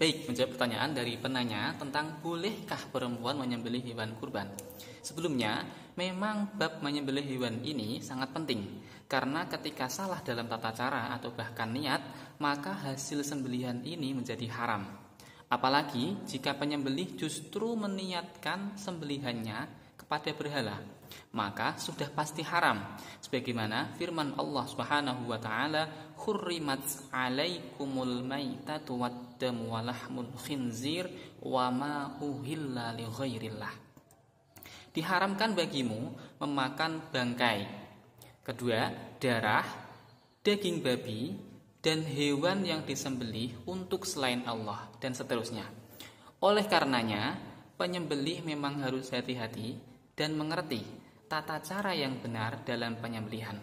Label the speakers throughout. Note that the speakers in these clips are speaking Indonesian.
Speaker 1: Baik, menjawab pertanyaan dari penanya tentang bolehkah perempuan menyembelih hewan kurban. Sebelumnya, memang bab menyembelih hewan ini sangat penting karena ketika salah dalam tata cara atau bahkan niat, maka hasil sembelihan ini menjadi haram. Apalagi jika penyembelih justru meniatkan sembelihannya kepada berhala, maka sudah pasti haram. Sebagaimana firman Allah Subhanahu wa taala, "Hurrimat 'alaikumul maitatu wad-damu wa lahmul khinzir wa ma uhilla li ghairillah." Diharamkan bagimu memakan bangkai. Kedua, darah, daging babi, dan hewan yang disembelih untuk selain Allah, dan seterusnya. Oleh karenanya, penyembelih memang harus hati-hati dan mengerti tata cara yang benar dalam penyembelihan.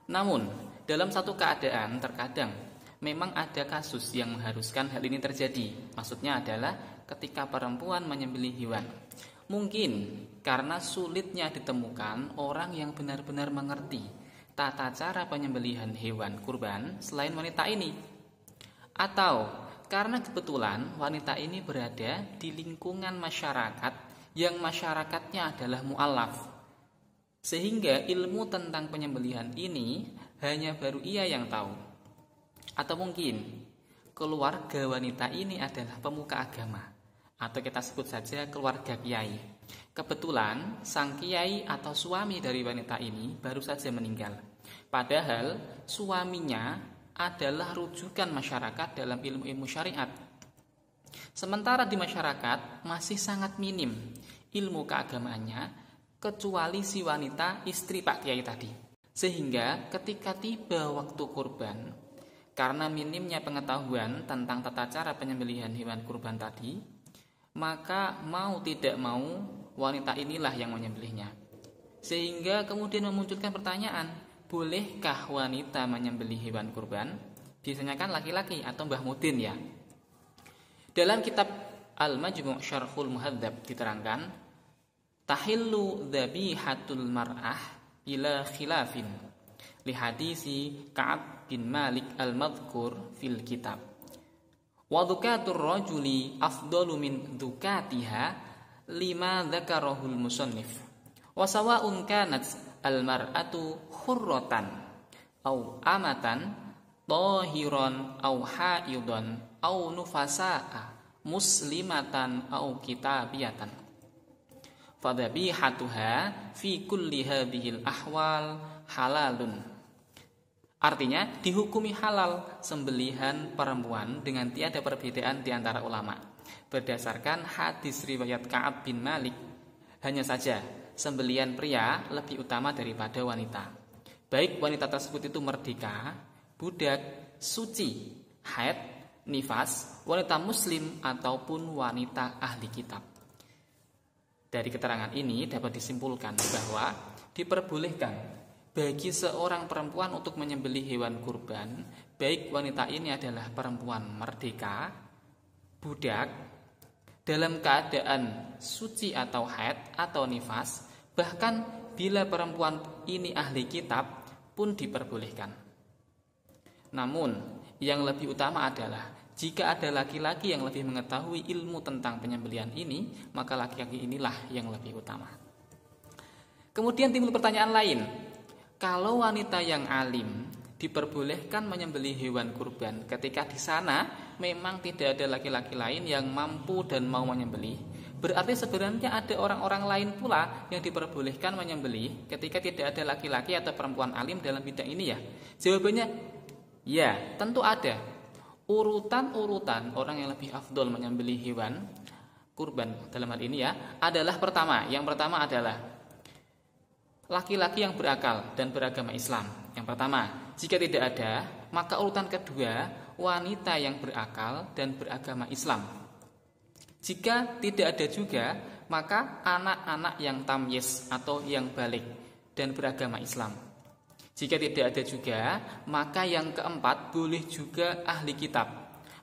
Speaker 1: Namun, dalam satu keadaan terkadang memang ada kasus yang mengharuskan hal ini terjadi. Maksudnya adalah ketika perempuan menyembelih hewan. Mungkin karena sulitnya ditemukan orang yang benar-benar mengerti tata cara penyembelihan hewan kurban selain wanita ini. Atau karena kebetulan wanita ini berada di lingkungan masyarakat yang masyarakatnya adalah mu'alaf, sehingga ilmu tentang penyembelihan ini hanya baru ia yang tahu. Atau mungkin keluarga wanita ini adalah pemuka agama, atau kita sebut saja keluarga kiai. Kebetulan sang kiai atau suami dari wanita ini baru saja meninggal, padahal suaminya adalah rujukan masyarakat dalam ilmu-ilmu syariat. Sementara di masyarakat masih sangat minim ilmu keagamaannya, kecuali si wanita istri Pak Kiai tadi. Sehingga ketika tiba waktu kurban, karena minimnya pengetahuan tentang tata cara penyembelihan hewan kurban tadi, maka mau tidak mau wanita inilah yang menyembelihnya. Sehingga kemudian memunculkan pertanyaan, bolehkah wanita menyembelih hewan kurban? Biasanya kan laki-laki atau Mbah Mudin ya. Dalam kitab Al-Majmu' Syarhul Muhadzab diterangkan, tahillu dhabihatul mar'ah ila khilafin li hadisi Ka'ab bin Malik al-madhkur fil kitab. Wa dzukatur rajuli afdalu min dzukatiha lima dzakarahul musannif. Wa sawa'un kanat al-mar'atu hurratan au amatan tahiran au haidan au nufasa'a muslimatan au kitabiyatan fadhabihatuha fi kulli hadhil ahwal halalun. Artinya dihukumi halal sembelihan perempuan dengan tiada perbedaan di antara ulama berdasarkan hadis riwayat Ka'ab bin Malik. Hanya saja sembelihan pria lebih utama daripada wanita, baik wanita tersebut itu merdeka, budak, suci, haid, nifas, wanita muslim ataupun wanita ahli kitab. Dari keterangan ini dapat disimpulkan bahwa diperbolehkan bagi seorang perempuan untuk menyembelih hewan kurban, baik wanita ini adalah perempuan merdeka, budak, dalam keadaan suci atau haid atau nifas, bahkan bila perempuan ini ahli kitab pun diperbolehkan. Namun yang lebih utama adalah jika ada laki-laki yang lebih mengetahui ilmu tentang penyembelihan ini, maka laki-laki inilah yang lebih utama. Kemudian timbul pertanyaan lain. Kalau wanita yang alim diperbolehkan menyembelih hewan kurban ketika di sana memang tidak ada laki-laki lain yang mampu dan mau menyembelih, berarti sebenarnya ada orang-orang lain pula yang diperbolehkan menyembelih ketika tidak ada laki-laki atau perempuan alim dalam bidang ini ya? Jawabannya ya, tentu ada. Urutan-urutan orang yang lebih afdol menyembelih hewan kurban dalam hal ini ya adalah yang pertama adalah laki-laki yang berakal dan beragama Islam. Yang pertama, jika tidak ada, maka urutan kedua wanita yang berakal dan beragama Islam. Jika tidak ada juga, maka anak-anak yang tamyiz atau yang balik dan beragama Islam. Jika tidak ada juga, maka yang keempat boleh juga ahli kitab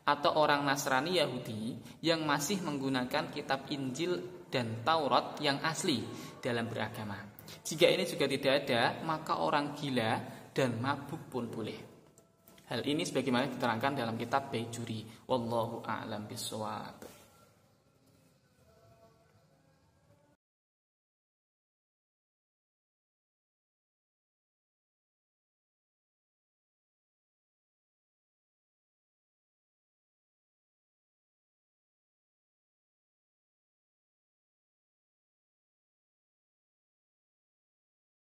Speaker 1: atau orang Nasrani Yahudi yang masih menggunakan kitab Injil dan Taurat yang asli dalam beragama. Jika ini juga tidak ada, maka orang gila dan mabuk pun boleh. Hal ini sebagaimana diterangkan dalam kitab Baijuri. Wallahu a'lam bishawab.